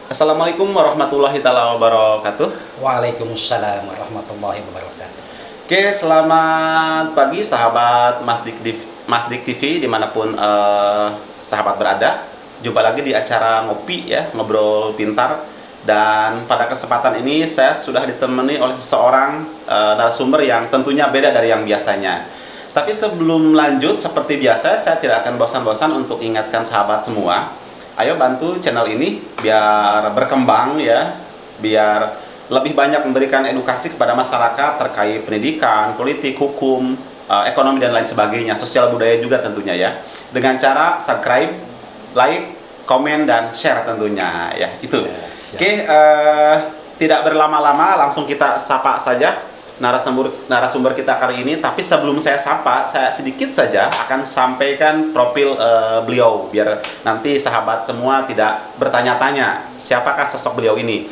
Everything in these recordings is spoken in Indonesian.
Assalamualaikum warahmatullahi taala wabarakatuh. Waalaikumsalam warahmatullahi wabarakatuh. Oke, selamat pagi sahabat Masdik TV dimanapun sahabat berada. Jumpa lagi di acara ngopi ya, ngobrol pintar. Dan pada kesempatan ini saya sudah ditemani oleh seseorang narasumber yang tentunya beda dari yang biasanya. Tapi sebelum lanjut, seperti biasa saya tidak akan bosan-bosan untuk ingatkan sahabat semua. Ayo bantu channel ini biar berkembang ya, biar lebih banyak memberikan edukasi kepada masyarakat terkait pendidikan, politik, hukum, ekonomi dan lain sebagainya, sosial budaya juga tentunya ya. Dengan cara subscribe, like, komen dan share tentunya ya. Itu. Oke, tidak berlama-lama langsung kita sapa saja narasumber kita kali ini. Tapi sebelum saya sapa, saya sedikit saja akan sampaikan profil beliau biar nanti sahabat semua tidak bertanya-tanya siapakah sosok beliau ini.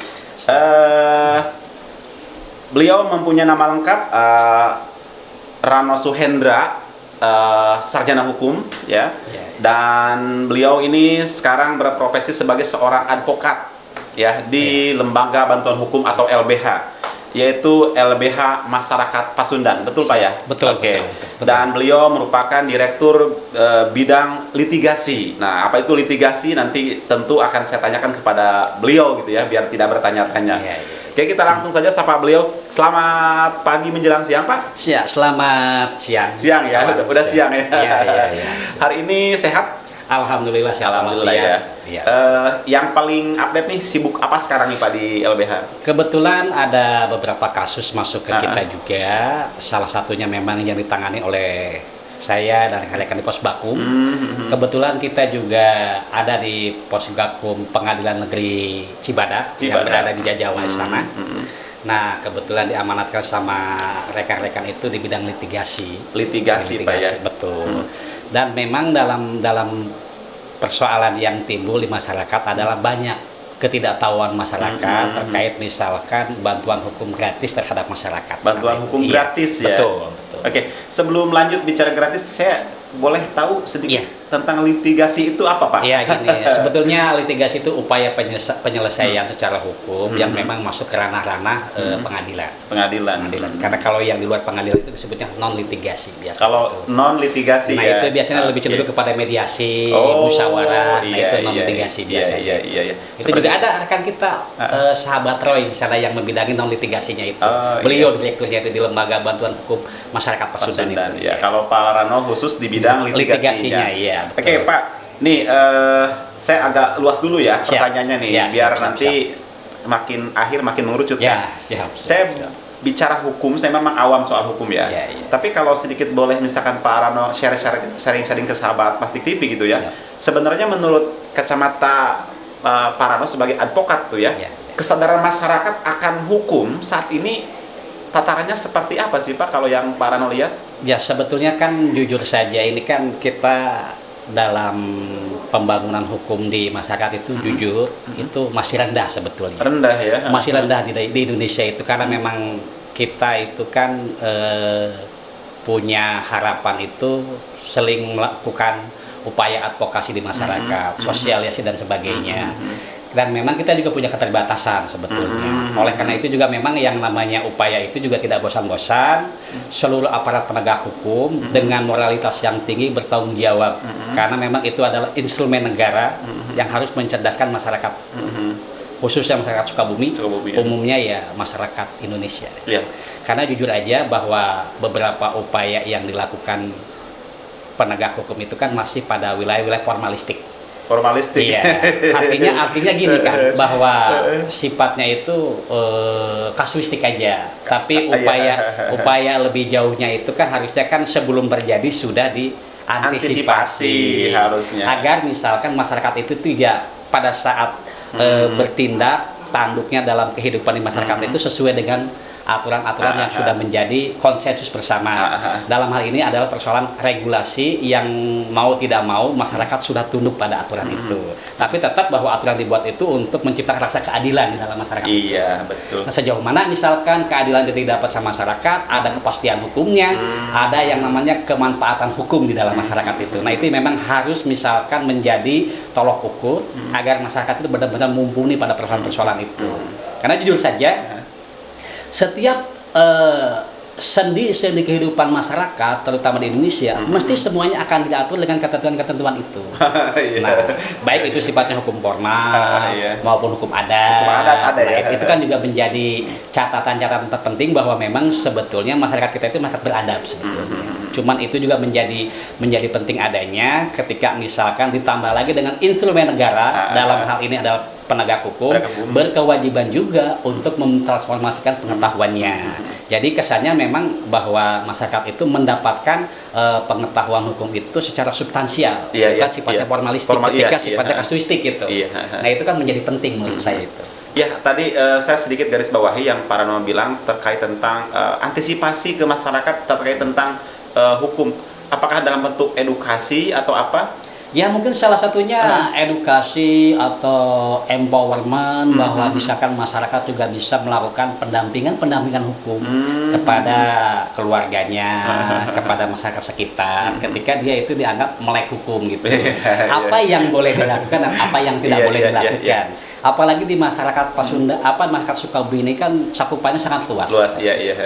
Beliau mempunyai nama lengkap Rano Suhendra, sarjana hukum ya. Dan beliau ini sekarang berprofesi sebagai seorang advokat ya di Lembaga Bantuan Hukum atau LBH, yaitu LBH Masyarakat Pasundan, betul Pak ya? Betul. Oke. Betul. Dan beliau merupakan direktur bidang litigasi. Nah, apa itu litigasi nanti tentu akan saya tanyakan kepada beliau gitu ya, biar tidak bertanya-tanya. Oke, kita langsung saja sapa beliau. Selamat pagi menjelang siang Pak. Selamat siang. Siang ya, udah siang ya. Iya. Hari ini sehat? Alhamdulillah ya. Iya. Yang paling update nih, sibuk apa sekarang nih Pak di LBH? Kebetulan ada beberapa kasus masuk ke kita juga. Salah satunya memang yang ditangani oleh saya dan rekan-rekan di Posbakum. Kebetulan kita juga ada di Posgakum Pengadilan Negeri Cibadak yang berada di Jajawa sana. Nah, kebetulan diamanatkan sama rekan-rekan itu di bidang litigasi. Litigasi Pak ya. Betul. Dan memang dalam persoalan yang timbul di masyarakat adalah banyak ketidaktahuan masyarakat terkait misalkan bantuan hukum gratis terhadap masyarakat. Bantuan hukum gratis ya. Betul. Oke, sebelum lanjut bicara gratis, saya boleh tahu sedikit tentang litigasi itu apa Pak? Iya gini, sebetulnya litigasi itu upaya penyelesaian secara hukum yang memang masuk ke ranah-ranah pengadilan. Karena kalau yang di luar pengadilan itu disebutnya non litigasi biasa. Kalau non litigasi ya. Itu biasanya lebih cenderung kepada mediasi, musyawarah. Itu non litigasi biasanya. Iya. Itu juga ada rekan kita sahabat Roy di sana yang membidangi non litigasinya itu. Beliau direkturnya itu di Lembaga Bantuan Hukum Masyarakat Pasundan itu. Ya. Kalau Pak Rano khusus di bidang litigasinya. Iya. Oke Pak, nih saya agak luas dulu ya pertanyaannya nih, biar nanti makin mengerucut ya. Saya bicara hukum, saya memang awam soal hukum ya. Tapi kalau sedikit boleh misalkan Pak Rano sharing ke sahabat Masdik TV gitu ya. Sebenarnya menurut kacamata Pak Rano sebagai advokat tuh ya, kesadaran masyarakat akan hukum saat ini tatarannya seperti apa sih Pak kalau yang Pak Rano lihat? Ya sebetulnya kan jujur saja ini kan kita dalam pembangunan hukum di masyarakat itu jujur itu masih rendah sebetulnya. Rendah ya? Masih rendah di Indonesia itu karena memang kita itu kan punya harapan itu seling melakukan upaya advokasi di masyarakat, sosialisasi dan sebagainya. Dan memang kita juga punya keterbatasan sebetulnya. Oleh karena itu juga memang yang namanya upaya itu juga tidak bosan-bosan. Seluruh aparat penegak hukum dengan moralitas yang tinggi bertanggung jawab. Karena memang itu adalah instrumen negara yang harus mencerdaskan masyarakat. Khususnya masyarakat Sukabumi, umumnya ya masyarakat Indonesia. Karena jujur aja bahwa beberapa upaya yang dilakukan penegak hukum itu kan masih pada wilayah-wilayah formalistik. Iya, artinya gini kan, bahwa sifatnya itu kasuistik aja. Tapi upaya lebih jauhnya itu kan harusnya kan sebelum terjadi sudah diantisipasi harusnya. Agar misalkan masyarakat itu tidak pada saat bertindak tanduknya dalam kehidupan di masyarakat itu sesuai dengan aturan-aturan yang sudah menjadi konsensus bersama. Dalam hal ini adalah persoalan regulasi yang mau tidak mau masyarakat sudah tunduk pada aturan itu. Tapi tetap bahwa aturan dibuat itu untuk menciptakan rasa keadilan di dalam masyarakat. Iya, betul. Nah, sejauh mana misalkan keadilan itu didapat sama masyarakat, ada kepastian hukumnya, ada yang namanya kemanfaatan hukum di dalam masyarakat itu. Nah, itu memang harus misalkan menjadi tolok ukur agar masyarakat itu benar-benar mumpuni pada persoalan-persoalan itu. Karena jujur saja, setiap sendi-sendi kehidupan masyarakat, terutama di Indonesia, mesti semuanya akan diatur dengan ketentuan-ketentuan itu. Nah, baik itu sifatnya hukum formal maupun hukum adat. Hukum adat ada, nah, itu kan juga menjadi catatan-catatan terpenting bahwa memang sebetulnya masyarakat kita itu masyarakat beradab sebetulnya. Cuman itu juga menjadi penting adanya ketika misalkan ditambah lagi dengan instrumen negara, dalam hal ini adalah penegak hukum berkewajiban juga untuk mentransformasikan pengetahuannya. Jadi kesannya memang bahwa masyarakat itu mendapatkan pengetahuan hukum itu secara substansial, bukan sifatnya formalistik, ketika sifatnya kasuistik gitu. Nah, itu kan menjadi penting menurut saya itu. Ya, tadi saya sedikit garis bawahi yang Pak Rano bilang terkait tentang antisipasi ke masyarakat terkait tentang hukum. Apakah dalam bentuk edukasi atau apa? Ya mungkin salah satunya edukasi atau empowerment bahwa misalkan masyarakat juga bisa melakukan pendampingan hukum kepada keluarganya, kepada masyarakat sekitar ketika dia itu dianggap melek hukum gitu. Apa yang boleh dilakukan dan apa yang tidak boleh dilakukan. Apalagi di masyarakat Pasunda, masyarakat Sukabumi ini kan cakupannya sangat luas.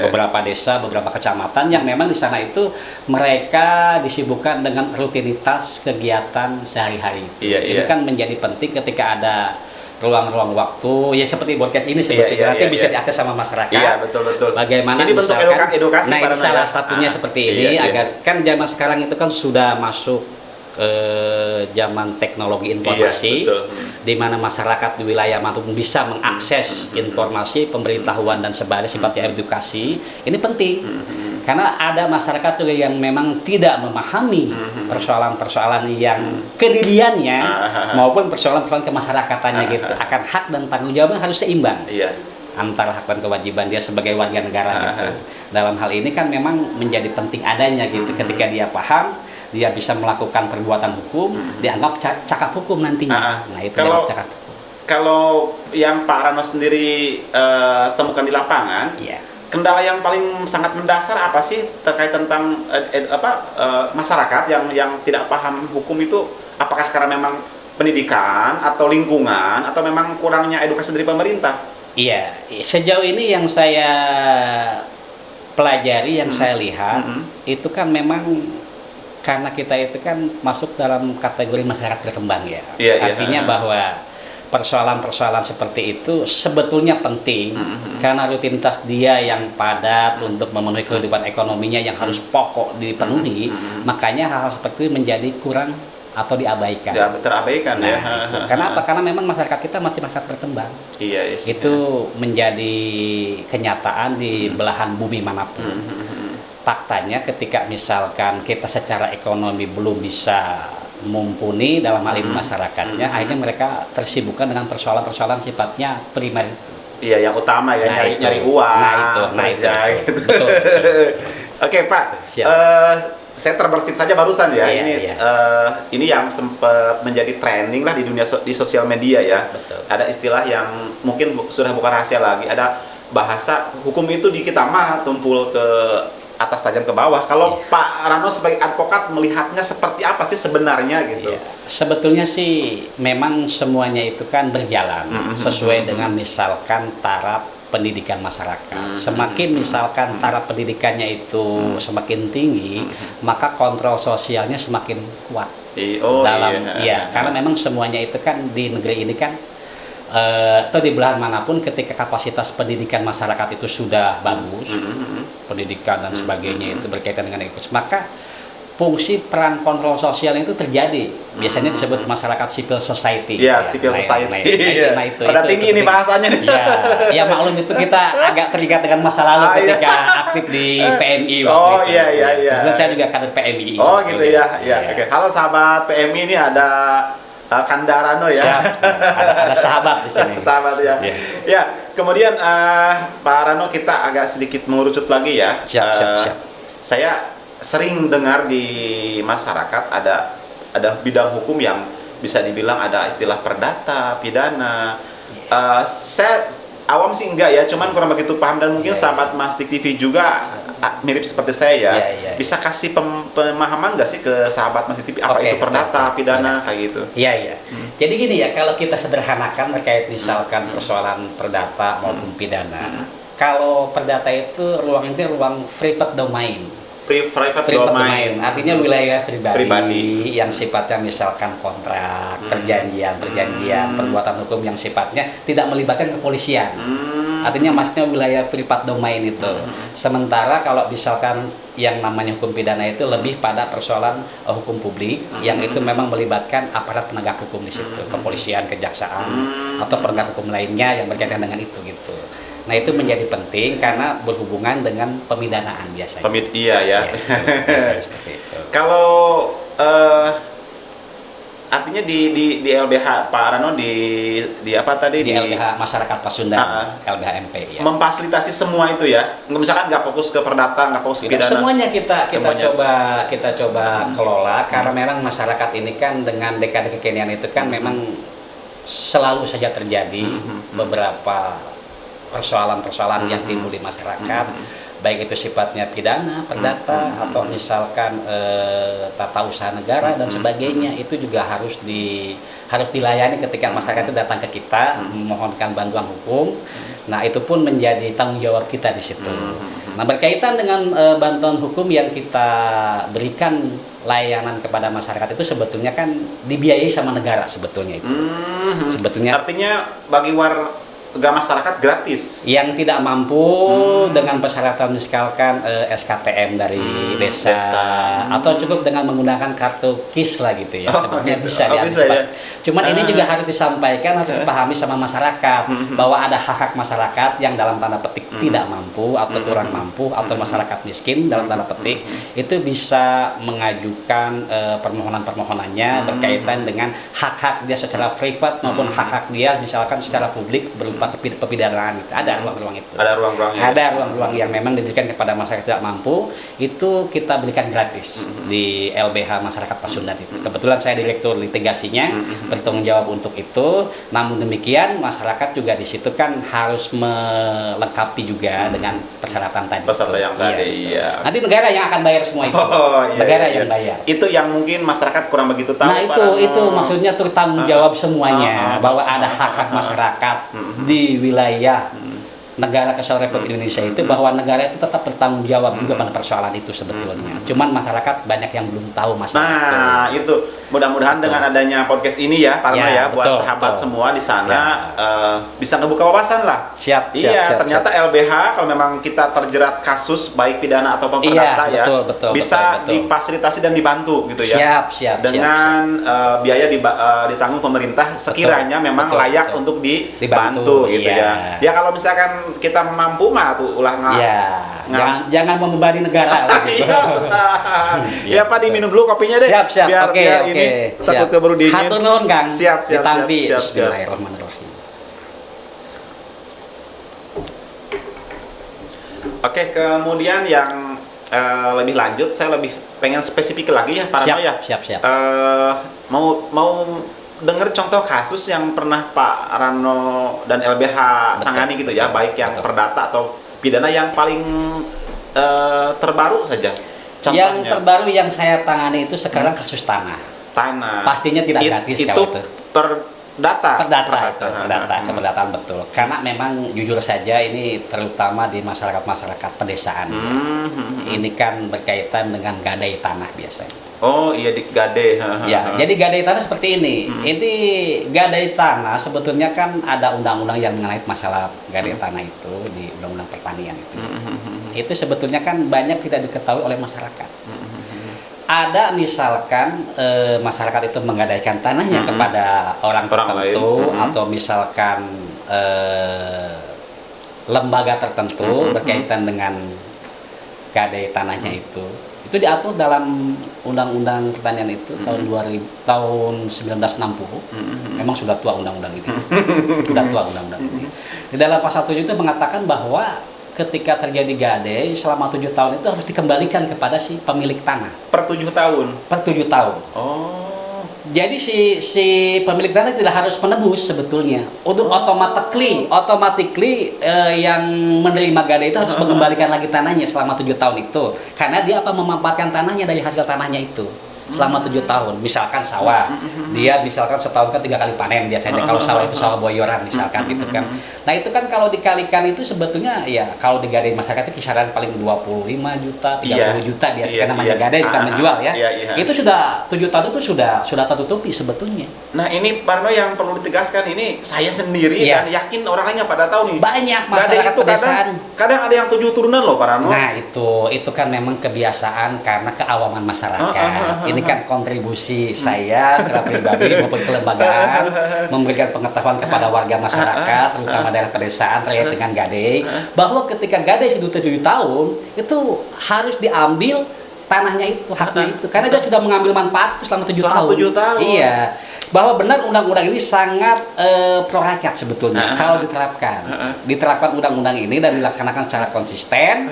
Beberapa desa, beberapa kecamatan yang memang di sana itu mereka disibukkan dengan rutinitas kegiatan sehari-hari. Ini kan menjadi penting ketika ada ruang-ruang waktu ya seperti podcast ini sebetulnya nanti bisa diakses sama masyarakat. Iya, betul. Bagaimana ini bentuk edukasi nah, ini salah satunya seperti ini agar kan zaman sekarang itu kan sudah masuk zaman teknologi informasi, di mana masyarakat di wilayah manapun bisa mengakses informasi pemberitahuan dan sebagainya sifatnya edukasi. Ini penting karena ada masyarakat juga yang memang tidak memahami persoalan-persoalan yang kediriannya maupun persoalan-persoalan kemasyarakatannya gitu. Akan hak dan tanggung jawabnya harus seimbang. Antara hak dan kewajiban dia sebagai warga negara gitu. Dalam hal ini kan memang menjadi penting adanya gitu. Ketika dia paham, dia bisa melakukan perbuatan hukum, dianggap cakap hukum nantinya. Nah, itu cakap hukum. Kalau yang Pak Rano sendiri temukan di lapangan, kendala yang paling sangat mendasar apa sih terkait tentang masyarakat yang tidak paham hukum itu? Apakah karena memang pendidikan atau lingkungan atau memang kurangnya edukasi dari pemerintah? Iya, sejauh ini yang saya pelajari, yang saya lihat, itu kan memang karena kita itu kan masuk dalam kategori masyarakat berkembang ya. Artinya bahwa persoalan-persoalan seperti itu sebetulnya penting karena rutinitas dia yang padat untuk memenuhi kehidupan ekonominya yang harus pokok dipenuhi, makanya hal-hal seperti itu menjadi kurang atau diabaikan. Terabaikan ya. Gitu. Karena apa? Karena memang masyarakat kita masih masyarakat berkembang. Itu menjadi kenyataan di belahan bumi manapun. Faktanya ketika misalkan kita secara ekonomi belum bisa mumpuni dalam hal ini masyarakatnya, akhirnya mereka tersibukkan dengan persoalan-persoalan sifatnya primer. Iya, yang utama ya, nyari uang. Nah itu. Betul. Oke, Pak. Saya terbersit saja barusan ya. Ini yang sempat menjadi trending lah di sosial media ya. Ada istilah yang mungkin sudah bukan rahasia lagi. Ada bahasa hukum itu di kita mah tumpul ke atas tajam ke bawah. Kalau Pak Rano sebagai advokat melihatnya seperti apa sih sebenarnya gitu? Sebetulnya sih memang semuanya itu kan berjalan sesuai dengan misalkan taraf pendidikan masyarakat. Semakin misalkan taraf pendidikannya itu semakin tinggi, maka kontrol sosialnya semakin kuat. Karena memang semuanya itu kan di negeri ini kan atau di belahan manapun ketika kapasitas pendidikan masyarakat itu sudah bagus, pendidikan dan sebagainya itu berkaitan dengan itu, maka fungsi peran kontrol sosial itu terjadi. Biasanya disebut masyarakat civil society. Civil society. Nah, itu tinggi nih bahasanya nih. Ya maklum itu kita agak terikat dengan masa lalu ketika aktif di PMI waktu itu. Saya juga kader PMI. Gitu ya. Oke. Halo sahabat PMI, ini ada Kandarano ya. Siap. Ada sahabat di sini. Sahabat ya. kemudian Pak Rano, kita agak sedikit mengerucut lagi ya. Siap. Saya sering dengar di masyarakat ada bidang hukum yang bisa dibilang ada istilah perdata, pidana. Saya awam sih enggak ya, cuman kurang begitu paham, dan mungkin sahabat Masdik TV juga mirip seperti saya ya. Bisa kasih pemahaman nggak sih ke sahabat Masdik TV apa itu perdata, pidana kayak gitu? Iya. Jadi gini ya, kalau kita sederhanakan terkait misalkan persoalan perdata maupun pidana. Kalau perdata itu ruangnya ruang private domain. Private domain, artinya wilayah pribadi yang sifatnya misalkan kontrak, perjanjian, perbuatan hukum yang sifatnya tidak melibatkan kepolisian. Artinya maksudnya wilayah private domain itu. Sementara kalau misalkan yang namanya hukum pidana itu lebih pada persoalan hukum publik yang itu memang melibatkan aparat penegak hukum di situ, kepolisian, kejaksaan atau penegak hukum lainnya yang berkaitan dengan itu gitu. Nah, itu menjadi penting karena berhubungan dengan pemidanaan biasanya. Iya ya. Biasanya seperti itu. Kalau artinya di LBH Pak Rano di apa tadi? Di LBH Masyarakat Pasundan, LBH MP ya. Memfasilitasi semua itu ya. Misalkan nggak fokus ke perdata, nggak fokus ke pidana. Semuanya kita coba kelola karena memang masyarakat ini kan dengan dekade kekinian itu kan memang selalu saja terjadi beberapa persoalan-persoalan yang timbul di masyarakat, baik itu sifatnya pidana, perdata, atau misalkan tata usaha negara dan sebagainya, itu juga harus dilayani ketika masyarakat itu datang ke kita memohonkan bantuan hukum. Nah, itu pun menjadi tanggung jawab kita di situ. Nah, berkaitan dengan bantuan hukum yang kita berikan layanan kepada masyarakat itu sebetulnya kan dibiayai sama negara sebetulnya itu. Sebetulnya artinya bagi masyarakat gratis. Yang tidak mampu dengan persyaratan misalkan SKTM dari desa. Atau cukup dengan menggunakan kartu KIS lah gitu ya. Sebetulnya bisa ya. Cuman ini juga harus disampaikan, harus dipahami sama masyarakat bahwa ada hak-hak masyarakat yang dalam tanda petik tidak mampu atau kurang mampu atau masyarakat miskin dalam tanda petik itu bisa mengajukan permohonan-permohonannya berkaitan dengan hak-hak dia secara privat maupun hak-hak dia misalkan secara publik berupa pepidanaan gitu. Ada ruang-ruang itu. Ada ruang-ruang yang memang diberikan kepada masyarakat tidak mampu, itu kita berikan gratis di LBH Masyarakat Pasundan itu. Kebetulan saya direktur litigasinya, bertanggung jawab untuk itu. Namun demikian masyarakat juga di situ kan harus melengkapi juga dengan persyaratan tadi. Yang tadi. Iya. Nanti negara yang akan bayar semua itu. Negara yang bayar. Itu yang mungkin masyarakat kurang begitu tahu. Nah, itu maksudnya tuh tanggung jawab semuanya bahwa ada hak-hak masyarakat di wilayah negara Kesatuan Republik Indonesia itu, bahwa negara itu tetap bertanggung jawab juga pada persoalan itu sebetulnya. Cuman masyarakat banyak yang belum tahu masalah itu. Mudah-mudahan dengan adanya podcast ini ya, Pak Rano buat sahabat semua di sana bisa ngebuka wawasan lah. Siap. Ternyata LBH kalau memang kita terjerat kasus baik pidana atau perdata bisa difasilitasi dan dibantu gitu ya. Siap. Dengan biaya ditanggung pemerintah sekiranya memang layak untuk dibantu gitu ya. Ya kalau misalkan kita mampu mah tuh jangan membebani negara. Ya Pak, diminum dulu kopinya deh. Siap. Biar ini takut keburu dingin. Hatur nuhun Kang. Siap. Bismillahirrahmanirrahim. Oke, kemudian yang lebih lanjut, saya lebih pengen spesifik lagi ya Pak Rano ya. Siap. Mau dengar contoh kasus yang pernah Pak Rano dan LBH tangani gitu ya, baik yang perdata atau pidana, yang paling terbaru saja. Contohnya. Yang terbaru yang saya tangani itu sekarang kasus tanah. Pastinya tidak gratis itu perdata, keperdataan betul. Karena memang jujur saja ini terutama di masyarakat pedesaan. Ini kan berkaitan dengan gadai tanah biasanya. Oh iya, di gade. Ya, jadi gadai tanah seperti ini. Ini gadai tanah sebetulnya kan ada undang-undang yang mengenai masalah gadai tanah itu di Undang-Undang Pertanian itu. Itu sebetulnya kan banyak tidak diketahui oleh masyarakat. Ada misalkan masyarakat itu menggadaikan tanahnya kepada orang tertentu atau misalkan lembaga tertentu berkaitan dengan gadai tanahnya itu Itu diatur dalam Undang-Undang Pertanian itu tahun 1960. Memang sudah tua undang-undang ini. Sudah tua undang-undang ini. Di dalam pasal 7 itu mengatakan bahwa ketika terjadi gadai selama 7 tahun itu harus dikembalikan kepada si pemilik tanah. Per 7 tahun. Per 7 tahun. Oh. Jadi si pemilik tanah tidak harus menebus sebetulnya. Untuk automatically yang menerima gadai itu harus mengembalikan lagi tanahnya selama 7 tahun itu. Karena dia memanfaatkan tanahnya dari hasil tanahnya itu selama 7 tahun. Misalkan sawah, dia misalkan setahun kan 3 kali panen biasanya kalau sawah itu sawah boyoran misalkan gitu kan. Nah itu kan kalau dikalikan itu sebetulnya ya kalau digadai masyarakat itu kisaran paling 25 juta, 30 juta biasanya namanya gadai bukan menjual ya. Itu sudah 7 tahun itu sudah tertutupi sebetulnya. Nah ini Parno yang perlu ditegaskan, ini saya sendiri dan yakin orang lain nggak pada tahu nih. Banyak masyarakat itu pedesaan. Kadang ada yang 7 turunan loh Parno. Nah itu kan memang kebiasaan karena keawaman masyarakat. Ini kan kontribusi saya secara pribadi maupun kelembagaan memberikan pengetahuan kepada warga masyarakat terutama daerah pedesaan terkait dengan gadai bahwa ketika gadai sudah 7 tahun itu harus diambil tanahnya itu, haknya itu karena dia sudah mengambil manfaat itu selama 7 tahun. 7 tahun. Iya. Bahwa benar undang-undang ini sangat pro rakyat sebetulnya kalau diterapkan undang-undang ini dan dilaksanakan secara konsisten.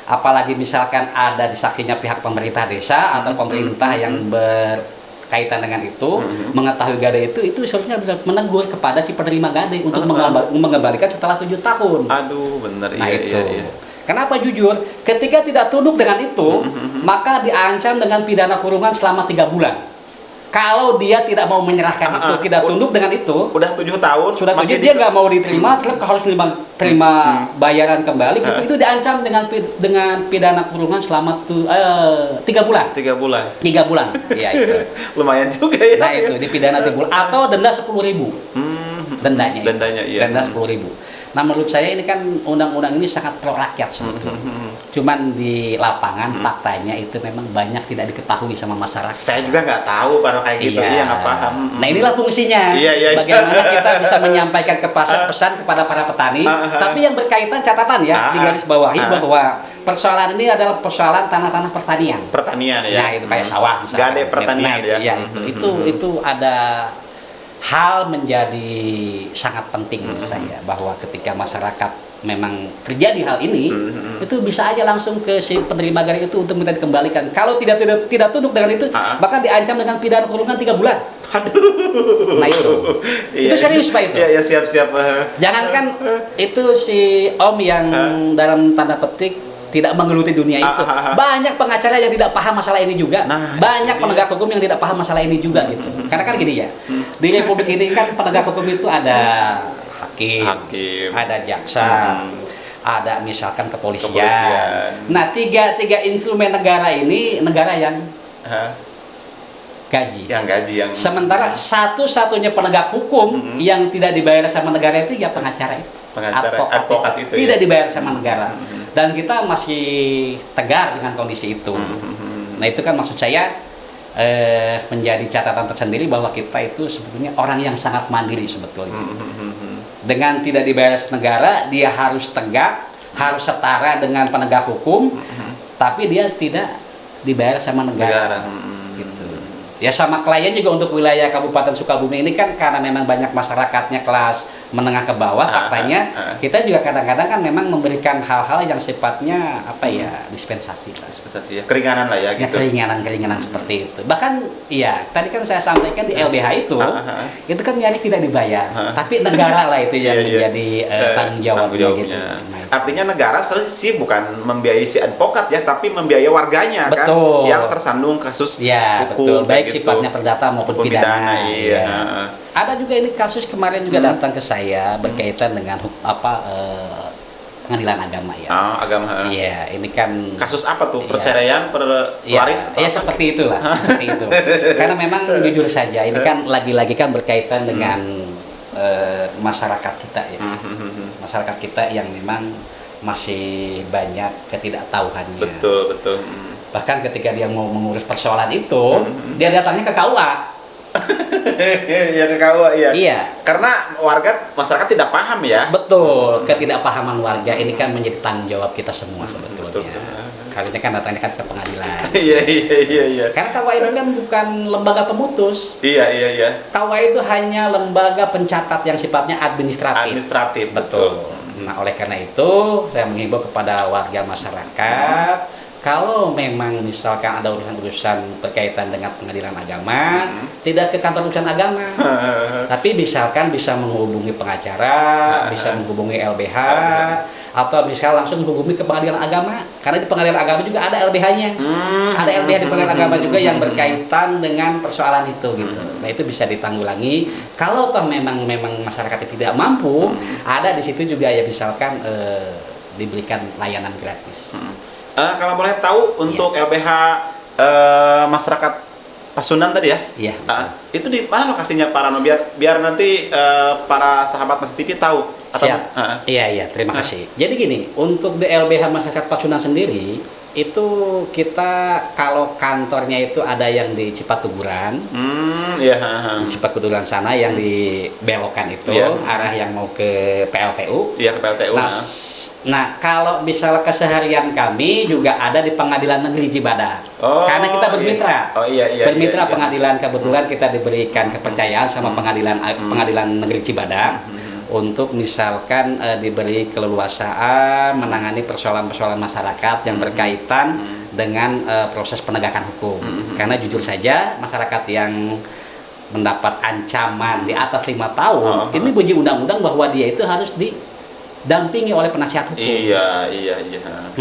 Apalagi misalkan ada disaksinya pihak pemerintah desa atau pemerintah yang berkaitan dengan itu mengetahui gadai itu seharusnya bisa menegur kepada si penerima gadai untuk mengembalikan setelah 7 tahun. Aduh bener. Nah iya. Kenapa jujur? Ketika tidak tunduk dengan itu, maka diancam dengan pidana kurungan selama 3 bulan. Kalau dia tidak mau menyerahkan itu, tidak tunduk dengan itu, udah 7 tahun, sudah masih dia nggak mau diterima, terus harus terima bayaran kembali, itu diancam dengan pidana kurungan selama 3 bulan. 3 bulan. 3 bulan, ya itu. Lumayan juga ya. Nah itu dipidana 3 bulan atau denda 10.000. Dendanya iya. Denda 10.000. Nah menurut saya ini kan undang-undang ini sangat pro rakyat sebetulnya. Cuman di lapangan faktanya itu memang banyak tidak diketahui sama masyarakat. Saya juga nggak tahu kalau kayak gitu, nggak paham. Nah inilah fungsinya. Bagaimana kita bisa menyampaikan pesan kepada para petani, tapi yang berkaitan catatan ya di garis bawahi bahwa persoalan ini adalah persoalan tanah-tanah pertanian. Pertanian ya. Nah itu kayak sawah misalnya. Gade pertanian ya. Iya itu ada hal menjadi sangat penting menurut saya bahwa ketika masyarakat memang terjadi hal ini itu bisa aja langsung ke si penerima gadai itu untuk minta dikembalikan. Kalau tidak tunduk dengan itu maka diancam dengan pidana kurungan 3 bulan. Aduh. Nah itu serius Pak itu. Iya siap. Jangankan itu si Om yang dalam tanda petik tidak menggeluti dunia itu. Banyak pengacara yang tidak paham masalah ini juga. Banyak penegak hukum yang tidak paham masalah ini juga gitu. Karena kan gini ya. Di Republik ini kan penegak hukum itu ada hakim, ada jaksa, ada misalkan kepolisian. Nah, tiga instrumen negara ini negara yang gaji. Yang sementara satu-satunya penegak hukum yang tidak dibayar sama negara itu ya pengacara itu. Advokat itu tidak dibayar sama negara. Dan kita masih tegar dengan kondisi itu. Nah itu kan maksud saya menjadi catatan tersendiri bahwa kita itu sebetulnya orang yang sangat mandiri sebetulnya. Dengan tidak dibayar negara, dia harus tegak, harus setara dengan penegak hukum, tapi dia tidak dibayar sama negara. Gitu. Ya sama klien juga untuk wilayah Kabupaten Sukabumi ini kan karena memang banyak masyarakatnya kelas menengah ke bawah, faktanya kita juga kadang-kadang kan memang memberikan hal-hal yang sifatnya dispensasi ya, keringanan lah ya gitu. Keringanan seperti itu. Bahkan tadi kan saya sampaikan di LBH itu kan nyanyi tidak dibayar, tapi negara lah itu yang menjadi tanggung jawabnya gitu. Artinya negara sih bukan membiayai si advokat ya, tapi membiayai warganya. Betul. Kan yang tersandung kasus hukum baik sifatnya perdata maupun pidana. Ada juga ini kasus kemarin juga datang ke saya berkaitan dengan pengadilan agama ya. Agama. Iya, ini kan kasus apa tuh? Perceraian, waris? Iya, seperti itulah, seperti itu. Karena memang jujur saja ini kan lagi-lagi kan berkaitan dengan masyarakat kita ya. Masyarakat kita yang memang masih banyak ketidaktahuannya. Betul. Bahkan ketika dia mau mengurus persoalan itu, dia datangnya ke KUA. Ya ke KUA Iya. Karena masyarakat tidak paham ya. Betul, ketidakpahaman warga ini kan menjadi tanggung jawab kita semua sebetulnya. harusnya kan datangnya kan ke pengadilan. Iya. Karena KUA itu kan bukan lembaga pemutus. Iya. KUA itu hanya lembaga pencatat yang sifatnya administratif. Administratif, Betul. Nah, oleh karena itu saya menghimbau kepada warga masyarakat, kalau memang misalkan ada urusan-urusan berkaitan dengan pengadilan agama, tidak ke kantor urusan agama, tapi misalkan bisa menghubungi pengacara, bisa menghubungi LBH, atau misal langsung menghubungi ke pengadilan agama, karena di pengadilan agama juga ada LBH-nya, ada LBH di pengadilan agama juga yang berkaitan dengan persoalan itu gitu. Nah, itu bisa ditanggulangi. Kalau toh memang masyarakat tidak mampu, ada di situ juga ya misalkan diberikan layanan gratis. Kalau boleh tahu untuk LBH masyarakat Pasundan tadi ya? Iya. Itu di mana lokasinya Pak Rano? Biar nanti para sahabat Mas TV tahu. Siap. Iya, terima kasih. Jadi gini, untuk di LBH masyarakat Pasundan sendiri itu kita kalau kantornya itu ada yang di Cipatuguran, Cipatuguran sana yang di belokan itu arah yang mau ke PLTU. Iya, ke PLTU. Nah, kalau misalnya keseharian kami juga ada di Pengadilan Negeri Cibadak. Karena kita bermitra. Bermitra pengadilan, kebetulan kita diberikan kepercayaan sama Pengadilan Negeri Cibadak. Untuk misalkan diberi keleluasaan menangani persoalan-persoalan masyarakat yang berkaitan dengan proses penegakan hukum. Karena jujur saja masyarakat yang mendapat ancaman di atas 5 tahun, ini bunyi undang-undang bahwa dia itu harus didampingi oleh penasihat hukum. Iya.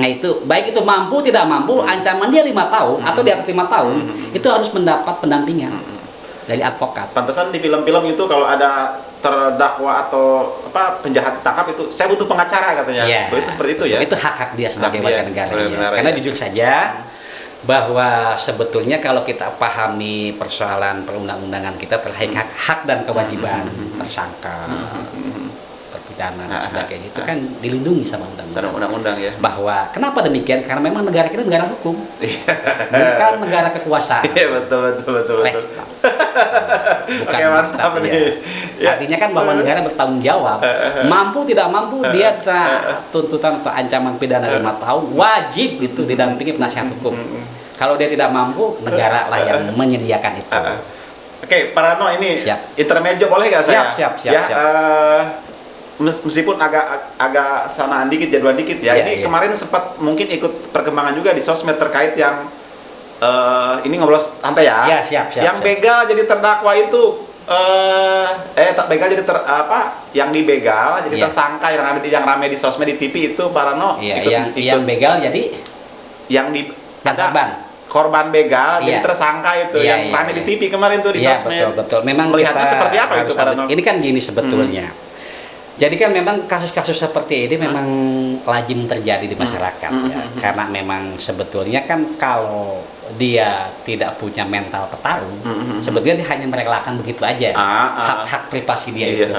Nah itu, baik itu mampu tidak mampu, ancaman dia 5 tahun atau di atas 5 tahun, itu harus mendapat pendampingan dari advokat. Pantesan di film-film itu kalau ada terdakwa atau penjahat ditangkap itu saya butuh pengacara katanya. Begitu seperti itu ya. Itu hak-hak dia sebagai warga negara. Karena jujur saja bahwa sebetulnya kalau kita pahami persoalan perundang-undangan kita terkait hak dan kewajiban tersangka, terpidana dan sebagainya itu kan dilindungi sama undang-undang. Ya. Bahwa kenapa demikian? Karena memang negara kita negara hukum, bukan negara kekuasaan. Iya betul. Bukan mantap nih. Ya. Artinya kan bahwa negara bertanggung jawab, mampu tidak mampu dia tuntutan atau ancaman pidana 5 tahun wajib itu didampingi penasihat hukum. Kalau dia tidak mampu, negara lah yang menyediakan itu. Oke, Pak Rano ini intermezzo boleh nggak saya? Siap. Meskipun agak sanaan dikit, jadwal dikit ya. Ini kemarin sempat mungkin ikut perkembangan juga di sosmed terkait yang ini ngobrol santai ya. Iya, siap. Yang begal jadi terdakwa itu begal jadi yang dibegal jadi tersangka yang rame di sosmed di TV itu Pak Rano ikut yang begal jadi yang korban begal jadi tersangka itu yang rame di TV kemarin tuh di sosmed. Betul. Memang melihatnya seperti apa itu Pak Rano? Ini kan gini sebetulnya. Jadi kan memang kasus-kasus seperti ini memang lazim terjadi di masyarakat ya. Karena memang sebetulnya kan kalau dia tidak punya mental petarung, sebetulnya dia hanya merelakan begitu aja hak-hak privasi dia itu.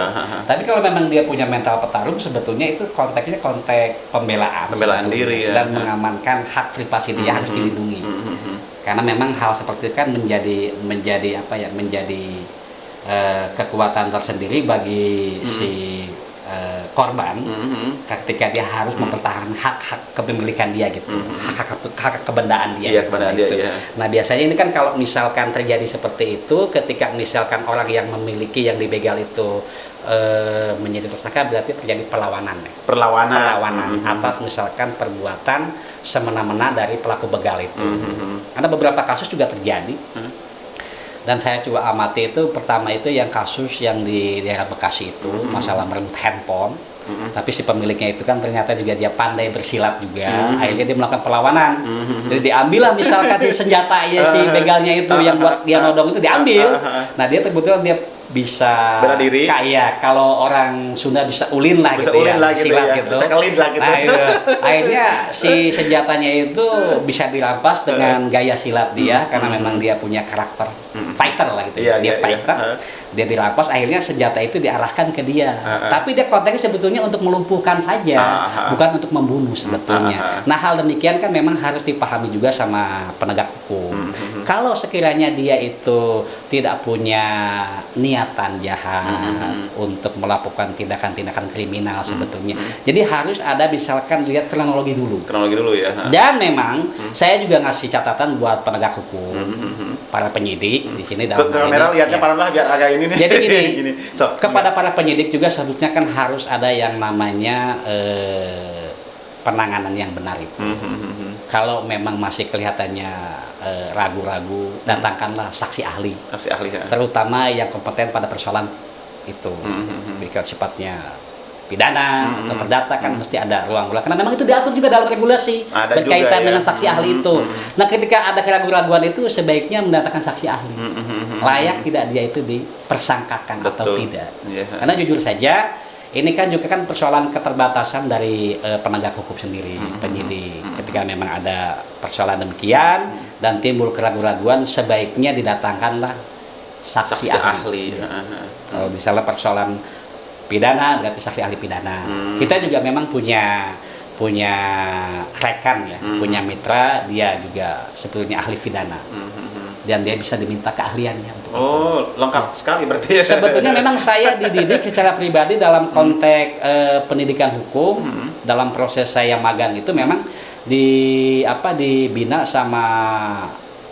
Tapi kalau memang dia punya mental petarung, sebetulnya itu konteksnya konteks pembelaan diri dan mengamankan hak privasi dia harus dilindungi. Karena memang hal seperti itu kan menjadi kekuatan tersendiri bagi si korban ketika dia harus mempertahankan hak-hak kepemilikan dia gitu, hak kebendaan dia. Nah biasanya ini kan kalau misalkan terjadi seperti itu, ketika misalkan orang yang memiliki yang dibegal itu menjadi tersangka, berarti terjadi perlawanan atas misalkan perbuatan semena-mena dari pelaku begal itu. Karena beberapa kasus juga terjadi. Dan saya coba amati itu, pertama itu yang kasus yang di daerah Bekasi itu masalah merebut handphone, tapi si pemiliknya itu kan ternyata juga dia pandai bersilat juga, akhirnya dia melakukan perlawanan. Jadi diambillah misalkan si senjata si begalnya itu yang buat dia nodong itu diambil. Nah dia kebetulan dia bisa bela diri, kayak kalau orang Sunda bisa ulin lah gitu ya, silat gitu. Bisa kelin lah gitu. Nah, akhirnya si senjatanya itu bisa dirampas dengan gaya silat dia karena memang dia punya karakter fighter lah gitu. Iya, Dia iya, fighter. iya. Dia dirampas, akhirnya senjata itu diarahkan ke dia. Tapi dia konteksnya sebetulnya untuk melumpuhkan saja, bukan untuk membunuh sebetulnya. Nah, hal demikian kan memang harus dipahami juga sama penegak hukum. Kalau sekiranya dia itu tidak punya niatan jahat untuk melakukan tindakan-tindakan kriminal sebetulnya. Jadi harus ada misalkan lihat kronologi dulu. Kronologi dulu ya. Dan memang saya juga ngasih catatan buat penegak hukum, para penyidik di sini Ke kamera lihatnya Pak Rano biar agak ini nih. Jadi gini, So, kepada para penyidik juga seharusnya kan harus ada yang namanya penanganan yang benar itu. Kalau memang masih kelihatannya ragu-ragu, datangkanlah saksi ahli. Saksi ahli ya. Terutama yang kompeten pada persoalan itu. Jika sifatnya pidana atau perdata kan mesti ada ruang-ruang, karena memang itu diatur juga dalam regulasi Ada berkaitan juga, ya. dengan saksi ahli itu. Nah, ketika ada keraguan-raguan itu sebaiknya mendatangkan saksi ahli. Layak tidak dia itu dipersangkakan atau Betul. tidak. Iya. Karena jujur saja ini kan juga kan persoalan keterbatasan dari penegak hukum sendiri, penyidik. Ketika memang ada persoalan demikian dan timbul keraguan-raguan, sebaiknya didatangkanlah saksi ahli. Kalau misalnya persoalan pidana berarti saksi ahli pidana. Kita juga memang punya rekan ya, punya mitra, dia juga sebetulnya ahli pidana. Dan dia bisa diminta keahliannya untuk itu. Lengkap sekali berarti ya. Sebetulnya memang saya dididik secara pribadi dalam konteks pendidikan hukum, dalam proses saya magang itu memang dibina sama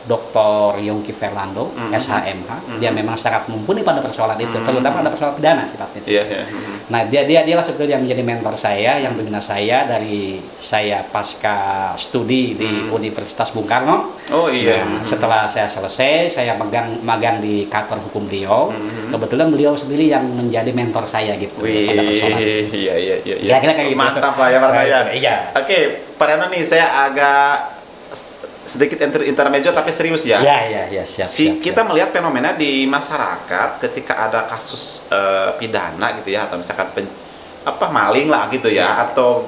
Dr. Yongki Fernando, SHMH. Dia memang sangat mumpuni pada persoalan itu, terutama pada persoalan pidana sifatnya. Iya. Nah, dialah sebetulnya yang menjadi mentor saya, yang membina saya dari saya pasca studi di Universitas Bung Karno. Oh iya. Nah, setelah saya selesai, saya magang di kantor hukum beliau. Kebetulan beliau sendiri yang menjadi mentor saya gitu pada persoalan. Iya. Kira-kira kayak gitu. Mantap lah ya Pak Rano ya. Iya. Oke, Pak Rano nih saya agak sedikit intermezzo tapi serius ya. Iya, siap. Kita melihat fenomena di masyarakat ketika ada kasus pidana gitu ya, atau misalkan maling lah gitu ya, atau